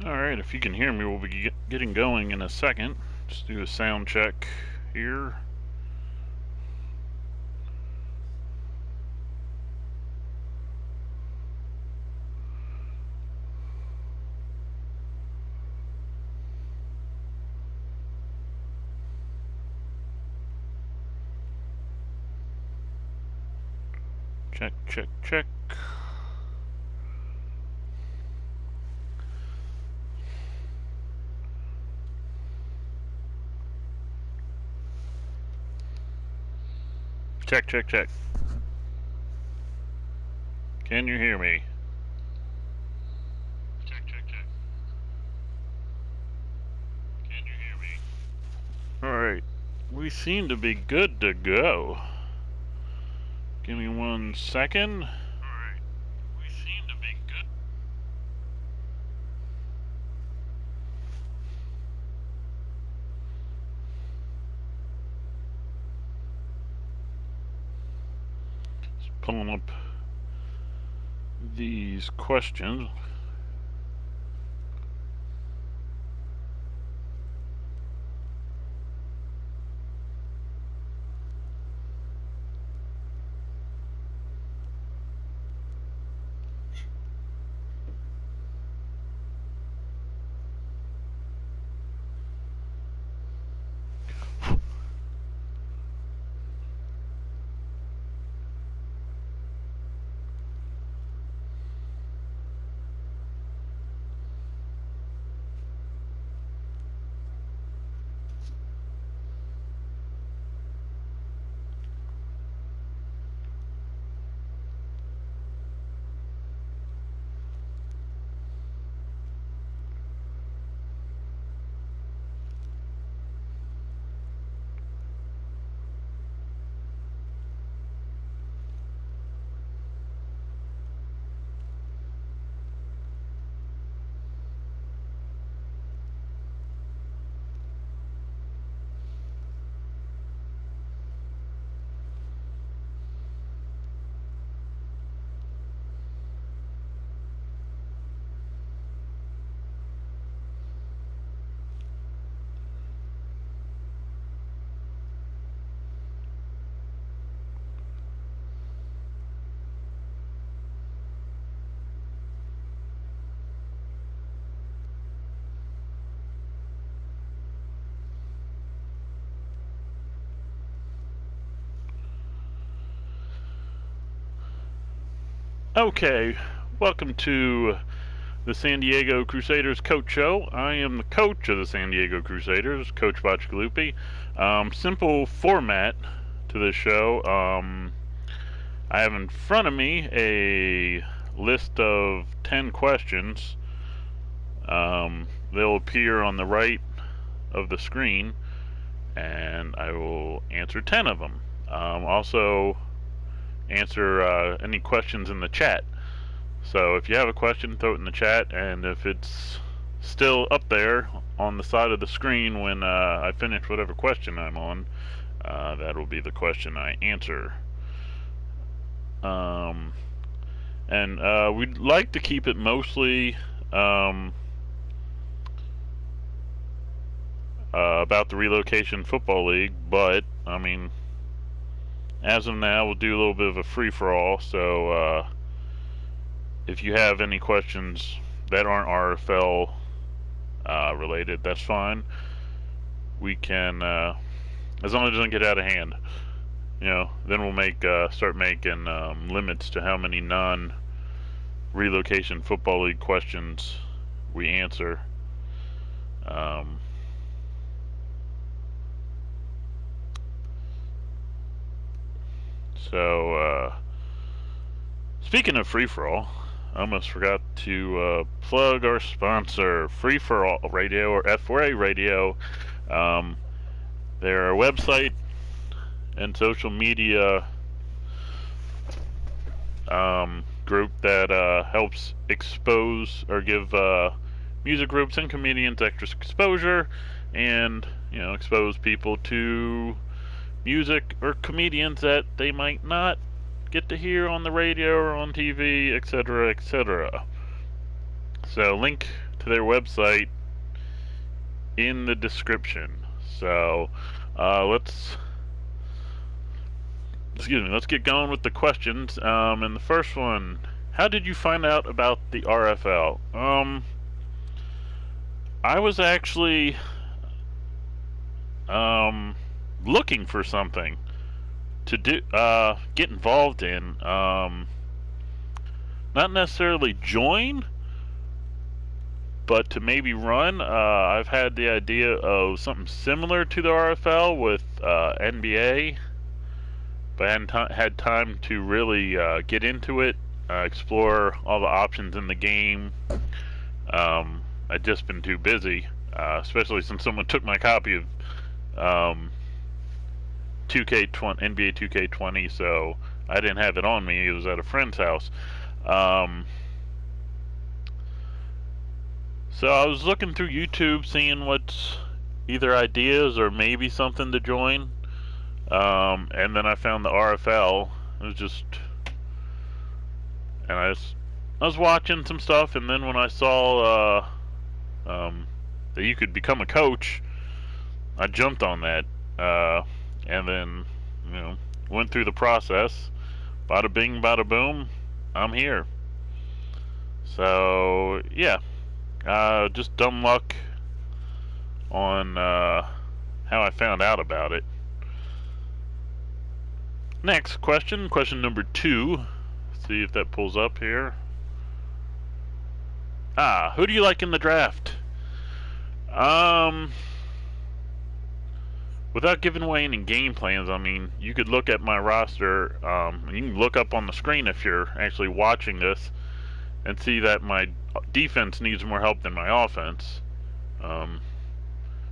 Alright, if you can hear me, we'll be getting going in a second. Just do a sound check here. Check, check, check. Check, check, check. Can you hear me? Check, check, check. Can you hear me? Alright, we seem to be good to go. Give me 1 second. Alright, we seem to be good. Just pulling up these questions. Okay, welcome to the San Diego Crusaders Coach Show. I am the coach of the San Diego Crusaders, Coach Bachgalupi. Simple format to this show. I have in front of me a list of 10 questions. They'll appear on the right of the screen, and I will answer 10 of them. Also, answer any questions in the chat. So if you have a question, throw it in the chat, and if it's still up there on the side of the screen when I finish whatever question I'm on, that'll be the question I answer. And we'd like to keep it mostly about the Relocation Football League, but I mean, as of now, we'll do a little bit of a free-for-all, so if you have any questions that aren't RFL related, that's fine. We can, as long as it doesn't get out of hand, you know, then we'll start making limits to how many non-Relocation Football League questions we answer. So, speaking of free-for-all, I almost forgot to plug our sponsor, Free-for-All Radio, or F4A Radio. They're a website and social media group that helps expose or give music groups and comedians extra exposure, and, you know, expose people to music or comedians that they might not get to hear on the radio or on TV, etc., etc. So link to to their website in the description. So let's get going with the questions. And the first one: how did you find out about the RFL? I was actually looking for something to do, get involved in. Not necessarily join, but to maybe run. I've had the idea of something similar to the RFL with NBA, but I hadn't had time to really get into it, explore all the options in the game. I'd just been too busy, especially since someone took my copy of 2K20, NBA 2K20, so I didn't have it on me. It was at a friend's house. So I was looking through YouTube, seeing what's either ideas or maybe something to join. And then I found the RFL. It was just, and I was watching some stuff, and then when I saw that you could become a coach, I jumped on that, and then went through the process. Bada bing, bada boom, I'm here. So yeah, just dumb luck on how I found out about it. Next question number 2. See if that pulls up here. Who do you like in the draft? Without giving away any game plans, I mean, you could look at my roster. You can look up on the screen if you're actually watching this and see that my defense needs more help than my offense.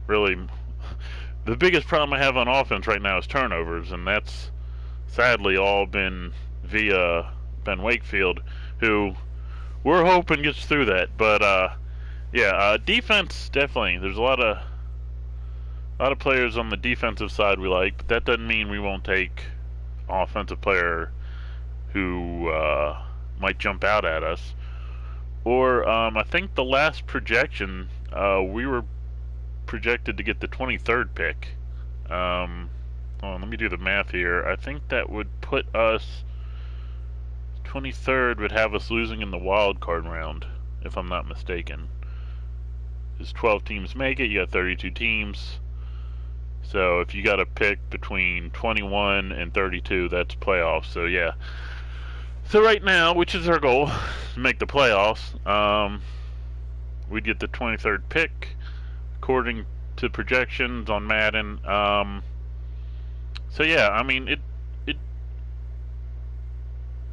Really, the biggest problem I have on offense right now is turnovers, and that's sadly all been via Ben Wakefield, who we're hoping gets through that. But defense definitely. There's a lot of players on the defensive side we like, but that doesn't mean we won't take an offensive player who might jump out at us. Or I think the last projection, we were projected to get the 23rd pick. Let me do the math here. I think that would put us 23rd would have us losing in the wild card round, if I'm not mistaken. Because 12 teams make it, you got 32 teams. So if you got to pick between 21 and 32, that's playoffs. So yeah. So right now, which is our goal, to make the playoffs, we'd get the 23rd pick, according to projections on Madden. So yeah, I mean,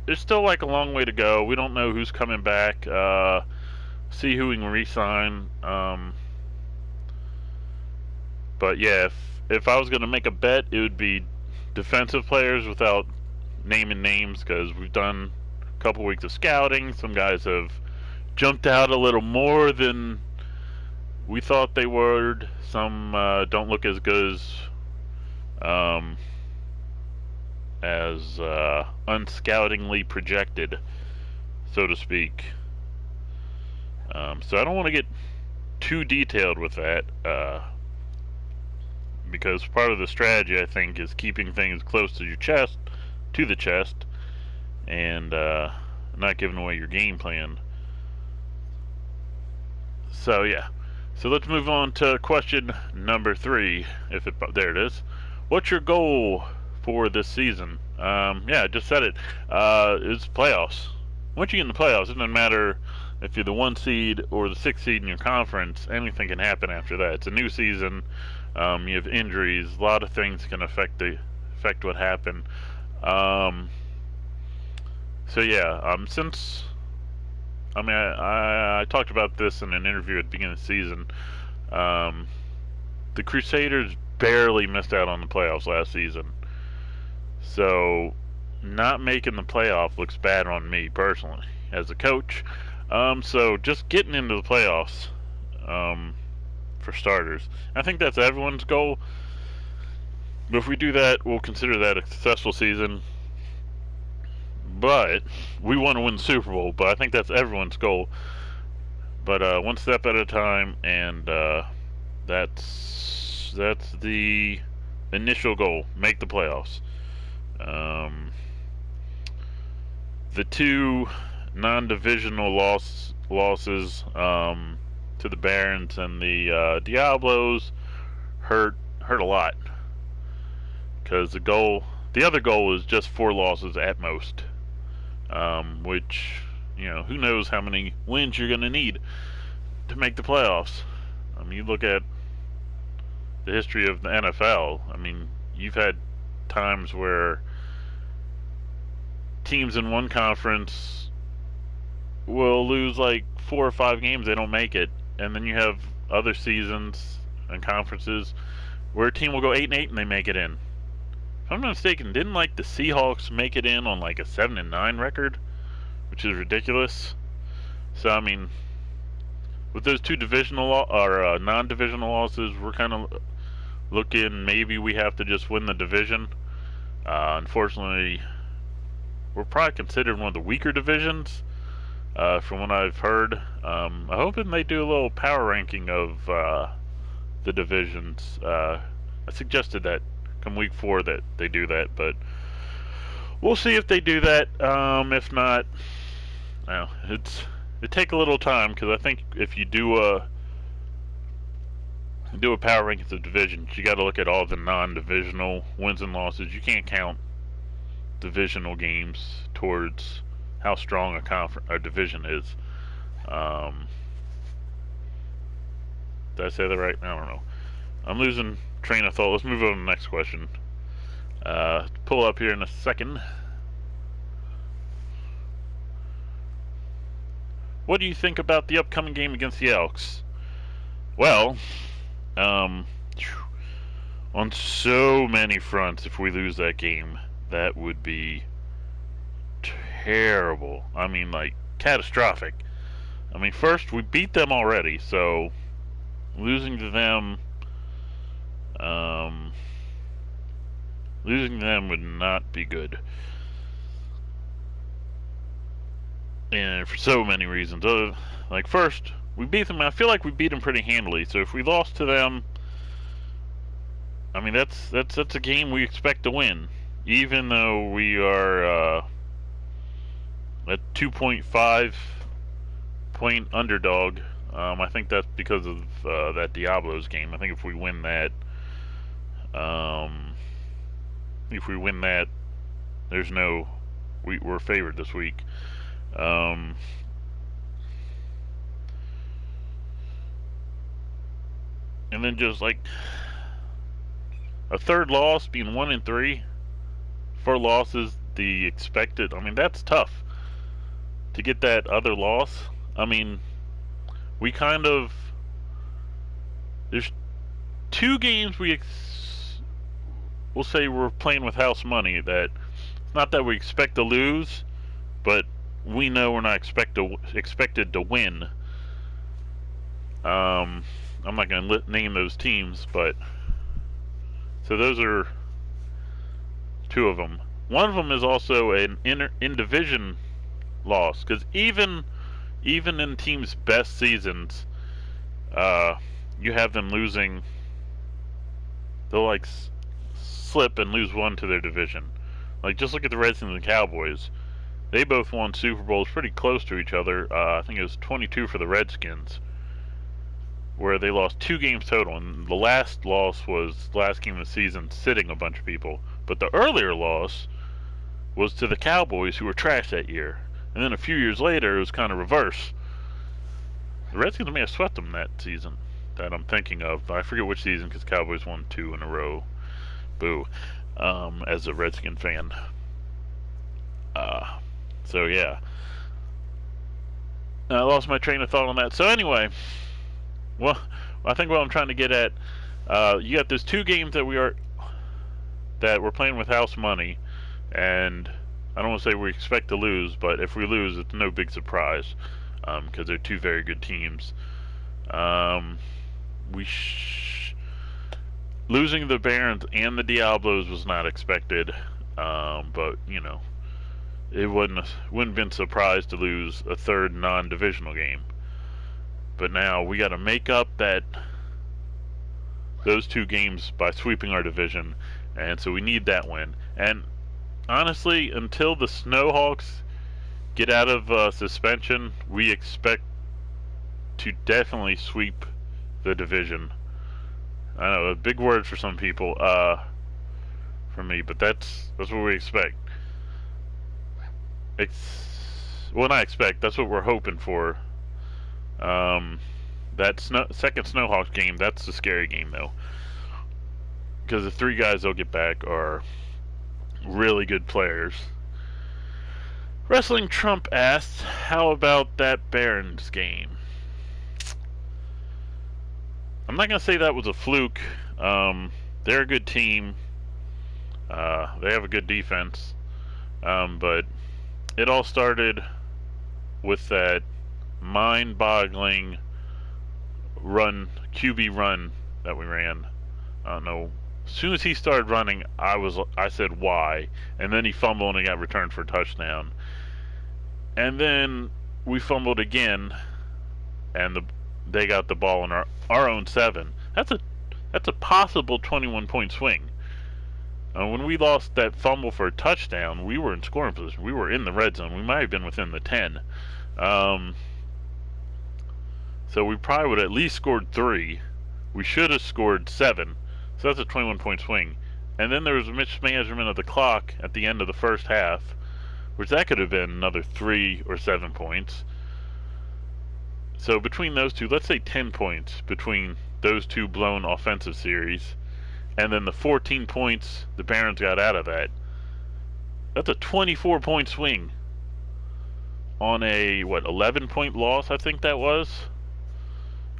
there's still like a long way to go. We don't know who's coming back. See who we can re-sign. But yeah, if I was going to make a bet, it would be defensive players without naming names, because we've done a couple weeks of scouting. Some guys have jumped out a little more than we thought they would. Some don't look as good as unscoutingly projected, so to speak. So I don't want to get too detailed with that, because part of the strategy, I think, is keeping things close to the chest, and not giving away your game plan. So yeah. So let's move on to question number 3. There it is. What's your goal for this season? I just said it. It's playoffs. Once you get in the playoffs, it doesn't matter if you're the 1 seed or the 6 seed in your conference. Anything can happen after that. It's a new season. You have injuries. A lot of things can affect what happened. Since I talked about this in an interview at the beginning of the season. The Crusaders barely missed out on the playoffs last season. So not making the playoff looks bad on me personally as a coach. So just getting into the playoffs, for starters. I think that's everyone's goal. But if we do that, we'll consider that a successful season. But we want to win the Super Bowl, but I think that's everyone's goal. But one step at a time, and that's the initial goal: make the playoffs. Um, the two non-divisional losses to the Barons and the Diablos hurt a lot, because the other goal was just 4 losses at most, which, who knows how many wins you're going to need to make the playoffs. I mean, you look at the history of the NFL. I mean, you've had times where teams in one conference will lose like 4 or 5 games, they don't make it, and then you have other seasons and conferences where a team will go 8-8 and they make it in. If I'm not mistaken, didn't like the Seahawks make it in on like a 7-9 record, which is ridiculous. So I mean, with those two divisional or non-divisional losses, we're kind of looking maybe we have to just win the division. Unfortunately, we're probably considered one of the weaker divisions, from what I've heard. I'm hoping they do a little power ranking of the divisions. I suggested that come week 4 that they do that, but we'll see if they do that. If not, it take a little time, because I think if you do a power ranking of the divisions, you got to look at all the non-divisional wins and losses. You can't count divisional games towards how strong a division is. Did I say that right? I don't know. I'm losing train of thought. Let's move on to the next question. Pull up here in a second. What do you think about the upcoming game against the Elks? Well, on so many fronts, if we lose that game, that would be terrible. I mean, like, catastrophic. I mean, first, we beat them already, so losing to them would not be good. And for so many reasons. Like, first, we beat them. I feel like we beat them pretty handily. So if we lost to them, I mean, that's a game we expect to win, even though we are a 2.5 point underdog. I think that's because of that Diablos game. I think if we win that, we're favored this week. And then just like a third loss, being 1-3, 4 losses, the expected. I mean, that's tough to get that other loss. I mean, we kind of, there's 2 games we'll say we're playing with house money, that it's not that we expect to lose, but we know we're not expected to win. I'm not going to name those teams, but so those are 2 of them. One of them is also an in-division loss, because even in teams' best seasons, you have them losing. They'll like slip and lose one to their division. Like, just look at the Redskins and Cowboys. They both won Super Bowls pretty close to each other. I think it was 22 for the Redskins, where they lost 2 games total, and the last loss was the last game of the season, sitting a bunch of people. But the earlier loss was to the Cowboys, who were trash that year. And then a few years later, it was kind of reverse. The Redskins may have swept them that season that I'm thinking of. I forget which season, because Cowboys won 2 in a row. Boo. As a Redskin fan. So yeah. I lost my train of thought on that. So anyway, well, I think what I'm trying to get at, you got those 2 games that we're playing with house money, and I don't want to say we expect to lose, but if we lose, it's no big surprise, because they're 2 very good teams. Losing the Barons and the Diablos was not expected, but it wouldn't have been surprised to lose a third non-divisional game. But now we got to make up those two games by sweeping our division, and so we need that win. And honestly, until the Snowhawks get out of suspension, we expect to definitely sweep the division. I know, a big word for some people, for me, but that's what we expect. Well, not expect. That's what we're hoping for. Um, that second Snowhawks game, that's the scary game though, because the three guys they'll get back are really good players. Wrestling Trump asks, how about that Barons game? I'm not going to say that was a fluke. They're a good team. They have a good defense. But it all started with that mind-boggling QB run that we ran. I don't know. As soon as he started running, I said why, and then he fumbled and got returned for a touchdown. And then we fumbled again, and they got the ball in our own 7. That's a possible 21-point swing. When we lost that fumble for a touchdown, we were in scoring position. We were in the red zone. We might have been within the 10. So we probably would have at least scored 3. We should have scored 7. So that's a 21-point swing. And then there was a mismanagement of the clock at the end of the first half, which that could have been another 3 or 7 points. So between those two, let's say 10 points between those two blown offensive series, and then the 14 points the Barons got out of that. That's a 24-point swing on a 11-point loss, I think that was.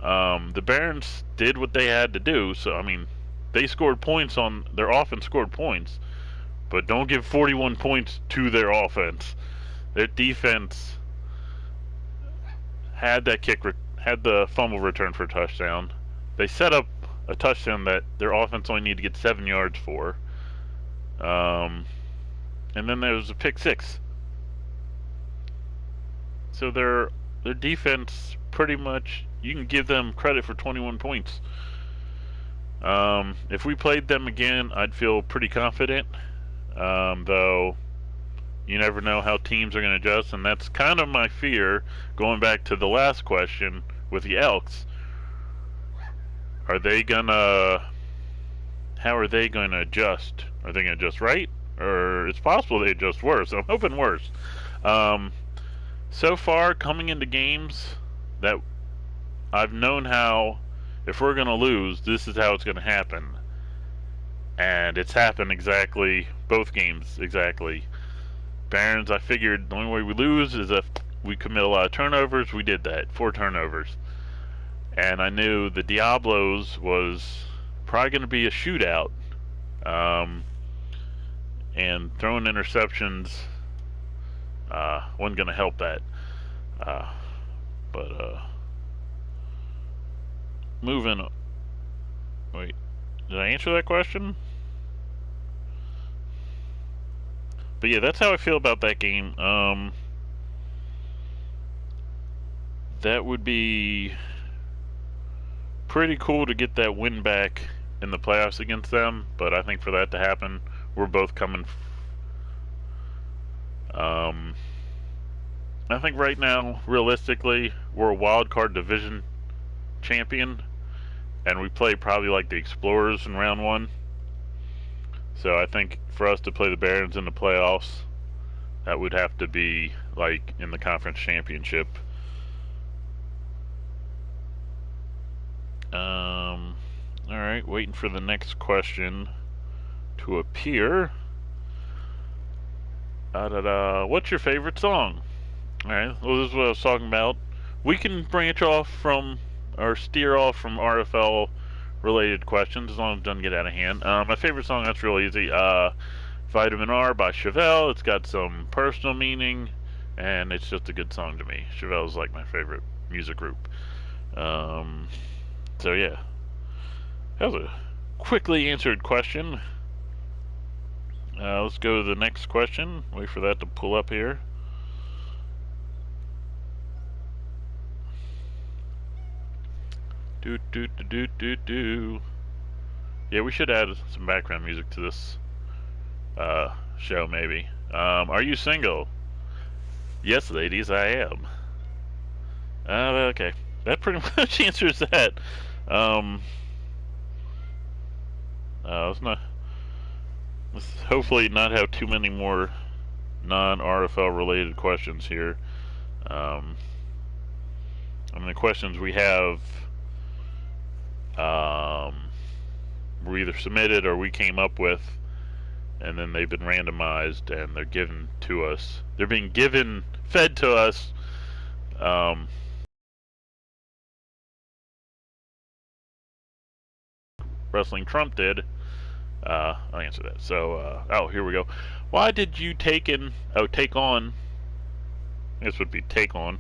The Barons did what they had to do, so I mean, they scored points on their offense, scored points, but don't give 41 points to their offense. Their defense had had the fumble return for a touchdown. They set up a touchdown that their offense only needed to get 7 yards for. And then there was a pick 6. So their defense, pretty much, you can give them credit for 21 points. If we played them again, I'd feel pretty confident. Though you never know how teams are going to adjust, and that's kind of my fear. Going back to the last question with the Elks, how are they going to adjust? Are they going to adjust right, or it's possible they adjust worse? I'm hoping worse. So far, coming into games, that I've known how, if we're going to lose, this is how it's going to happen. And it's happened exactly, both games exactly. Barons, I figured the only way we lose is if we commit a lot of turnovers. We did that, 4 turnovers. And I knew the Diablos was probably going to be a shootout. And throwing interceptions wasn't going to help that. Moving. Wait, did I answer that question? But yeah, that's how I feel about that game. That would be pretty cool to get that win back in the playoffs against them, but I think for that to happen, we're both coming. I think right now, realistically, we're a wild card division champion, and we play probably like the Explorers in round 1. So I think for us to play the Barons in the playoffs, that would have to be like in the conference championship. Alright, waiting for the next question to appear. What's your favorite song? Alright, well, this is what I was talking about. We can branch off from, or steer off from RFL related questions as long as it doesn't get out of hand. My favorite song, that's real easy. Vitamin R by Chevelle. It's got some personal meaning, and it's just a good song to me. Chevelle's like my favorite music group. So yeah, that was a quickly answered question. Let's go to the next question. Wait for that to pull up here. Do do do do do do. Yeah, we should add some background music to this show, maybe. Are you single? Yes, ladies, I am. Okay. That pretty much answers that. Um, let's hopefully not have too many more non-RFL related questions here. Um, I mean, the questions we have were either submitted or we came up with, and then they've been randomized and they're given to us. They're being fed to us. Wrestling Trump did. I'll answer that. So, here we go. Why did you take on? This would be take on.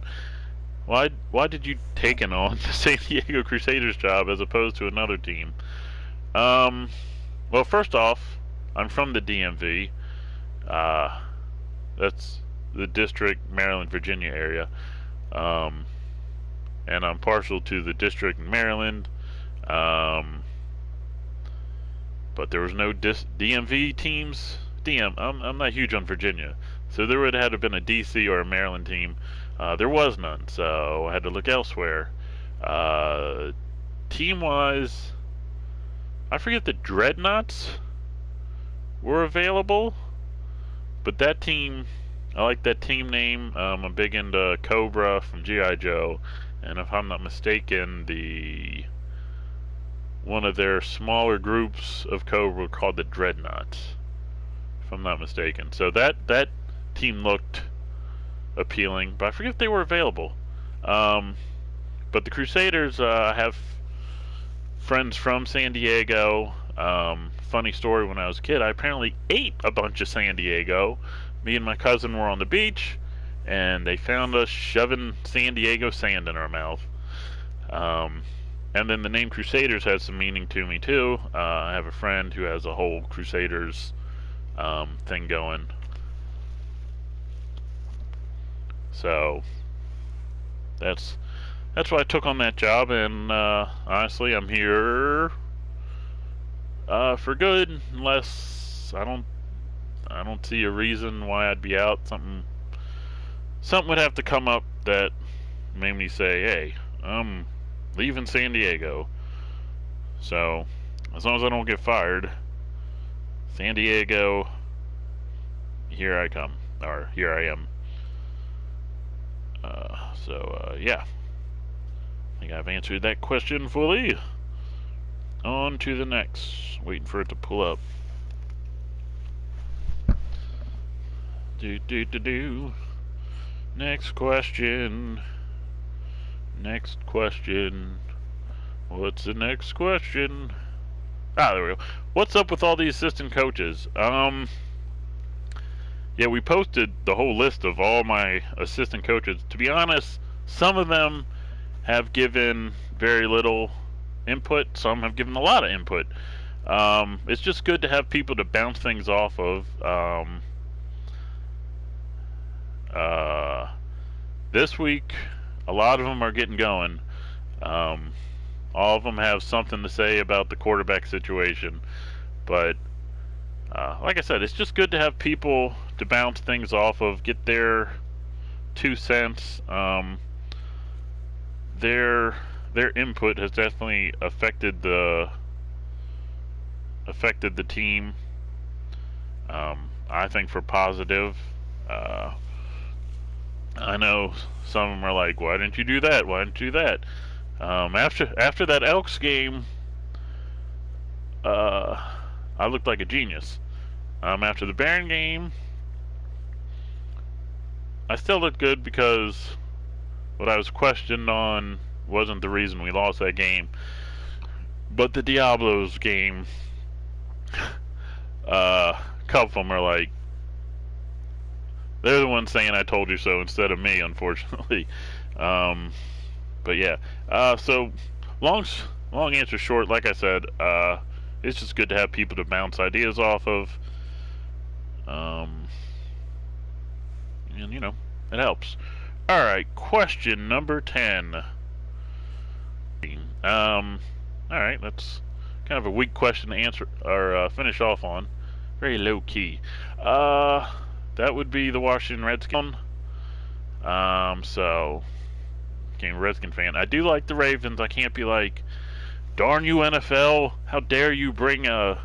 Why did you taken on the San Diego Crusaders job as opposed to another team? Well, first off, I'm from the DMV. That's the District, Maryland, Virginia area. And I'm partial to the District in Maryland. But there was no DMV teams. I'm not huge on Virginia, so there would have had to been a DC or a Maryland team. There was none, so I had to look elsewhere. Team-wise, I forget the Dreadnoughts were available, but that team, I like that team name. I'm big into Cobra from G.I. Joe, and if I'm not mistaken, one of their smaller groups of Cobra called the Dreadnoughts, if I'm not mistaken. So that team looked appealing, but I forget if they were available. But the Crusaders, I have friends from San Diego. Funny story, when I was a kid, I apparently ate a bunch of San Diego. Me and my cousin were on the beach, and they found us shoving San Diego sand in our mouth. And then the name Crusaders has some meaning to me too. I have a friend who has a whole Crusaders thing going. So that's why I took on that job, and honestly, I'm here for good, unless I don't see a reason why I'd be out. Something would have to come up that made me say, "Hey, I'm leaving San Diego." So as long as I don't get fired, San Diego, here I come, or here I am. Yeah, I think I've answered that question fully. On to the next. Waiting for it to pull up. Next question. Next question. What's the next question? There we go. What's up with all the assistant coaches? Yeah, we posted the whole list of all my assistant coaches. To be honest, some of them have given very little input. Some have given a lot of input. It's just good to have people to bounce things off of. This week, a lot of them are getting going. All of them have something to say about the quarterback situation. But like I said, it's just good to have people to bounce things off of, get their 2 cents. Their input has definitely affected the team. I think for positive. I know some of them are like, "Why didn't you do that? Why didn't you do that?" After that Elks game, I looked like a genius. After the Baron game, I still looked good because what I was questioned on wasn't the reason we lost that game, but the Diablos game. A couple of them are like, they're the ones saying "I told you so" instead of me, unfortunately. But yeah, so long answer short, like I said, it's just good to have people to bounce ideas off of. And it helps. Alright, question number 10. All right, that's kind of a weak question to answer or finish off on. Very low key. Uh, that would be the Washington Redskins. So, being a Redskin fan, I do like the Ravens. I can't be like, darn you NFL! How dare you bring a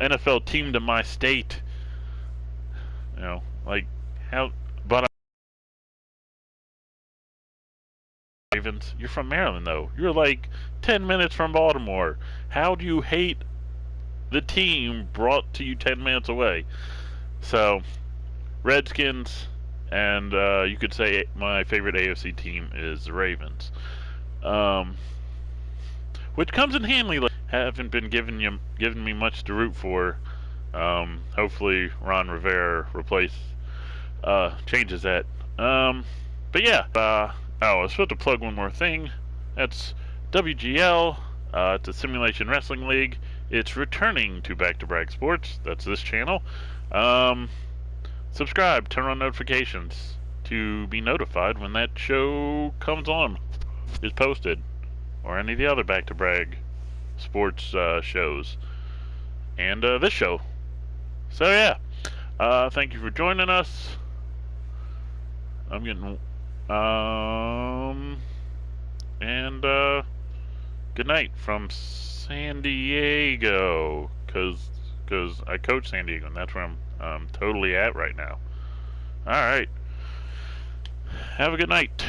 NFL team to my state? You know, like how? But Ravens, you're from Maryland though. You're like 10 minutes from Baltimore. How do you hate the team brought to you 10 minutes away? So, Redskins, and you could say my favorite AFC team is the Ravens. Um, which comes in handy. Like, haven't been giving me much to root for. Hopefully, Ron Rivera changes that. But yeah. I was supposed to plug one more thing. That's WGL. It's a simulation wrestling league. It's returning to Back to Brag Sports. That's this channel. Subscribe, turn on notifications to be notified when that show comes on, is posted, or any of the other Back to Brag sports shows, and this show. So yeah, thank you for joining us. I'm getting and good night from San Diego, cause I coach San Diego, and that's where I'm totally at right now. All right, have a good night.